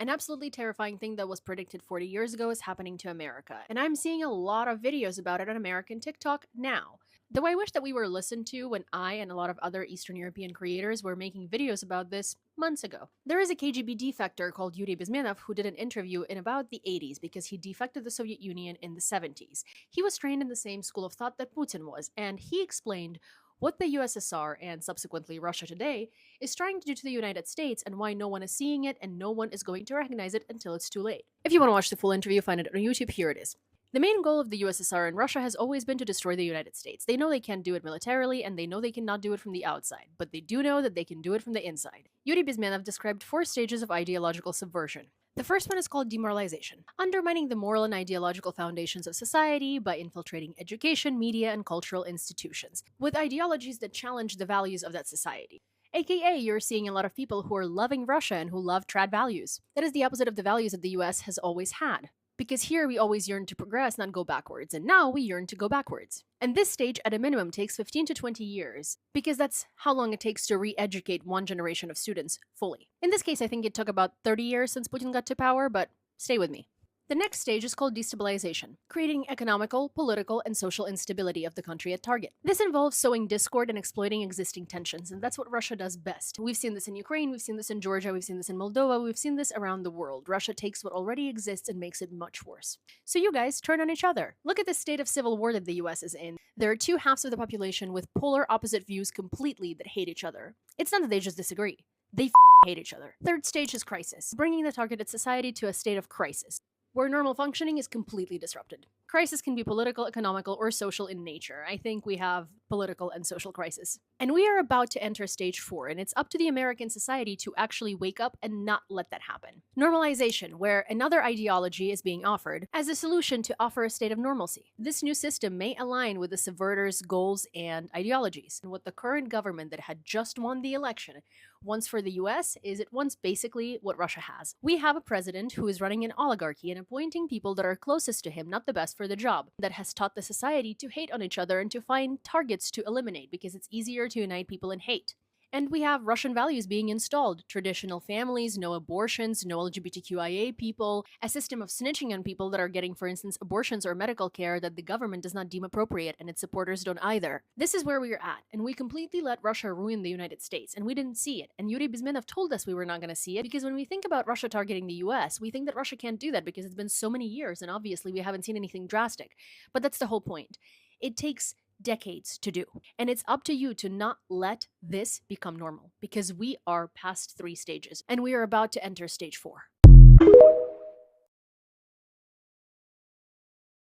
An absolutely terrifying thing that was predicted 40 years ago is happening to America, and I'm seeing a lot of videos about it on American TikTok now. Though I wish that we were listened to when I and a lot of other Eastern European creators were making videos about this months ago. There is a KGB defector called Yuri Bezmenov who did an interview in about the 80s because he defected the Soviet Union in the 70s. He was trained in the same school of thought that Putin was, and he explained what the USSR and subsequently Russia today is trying to do to the United States and why no one is seeing it and no one is going to recognize it until it's too late. If you want to watch the full interview, find it on YouTube, here it is. The main goal of the USSR and Russia has always been to destroy the United States. They know they can't do it militarily, and they know they cannot do it from the outside, but they do know that they can do it from the inside. Yuri Bezmenov described 4 stages of ideological subversion. The first one is called demoralization, undermining the moral and ideological foundations of society by infiltrating education, media, and cultural institutions, with ideologies that challenge the values of that society. AKA, you're seeing a lot of people who are loving Russia and who love trad values. That is the opposite of the values that the US has always had. Because here we always yearn to progress, not go backwards, and now we yearn to go backwards. And this stage, at a minimum, takes 15 to 20 years, because that's how long it takes to re-educate one generation of students fully. In this case, I think it took about 30 years since Putin got to power, but stay with me. The next stage is called destabilization, creating economical, political, and social instability of the country at target. This involves sowing discord and exploiting existing tensions, and that's what Russia does best. We've seen this in Ukraine, we've seen this in Georgia, we've seen this in Moldova, we've seen this around the world. Russia takes what already exists and makes it much worse. So you guys turn on each other. Look at the state of civil war that the US is in. There are 2 halves of the population with polar opposite views completely that hate each other. It's not that they just disagree. They hate each other. Third stage is crisis, bringing the targeted society to a state of crisis, where normal functioning is completely disrupted. Crisis can be political, economical, or social in nature. I think we have political and social crisis. And we are about to enter stage 4, and it's up to the American society to actually wake up and not let that happen. Normalization, where another ideology is being offered as a solution to offer a state of normalcy. This new system may align with the subverters' goals and ideologies. And what the current government that had just won the election wants for the US is it wants basically what Russia has. We have a president who is running an oligarchy and appointing people that are closest to him, not the best for the job, that has taught the society to hate on each other and to find targets to eliminate because it's easier to unite people in hate. And we have Russian values being installed. Traditional families, no abortions, no LGBTQIA people, a system of snitching on people that are getting, for instance, abortions or medical care that the government does not deem appropriate and its supporters don't either. This is where we are at, and we completely let Russia ruin the United States, and we didn't see it. And Yuri Bezmenov told us we were not going to see it because when we think about Russia targeting the US, we think that Russia can't do that because it's been so many years, and obviously we haven't seen anything drastic. But that's the whole point. It takes decades to do. And it's up to you to not let this become normal because we are past 3 stages and we are about to enter stage 4.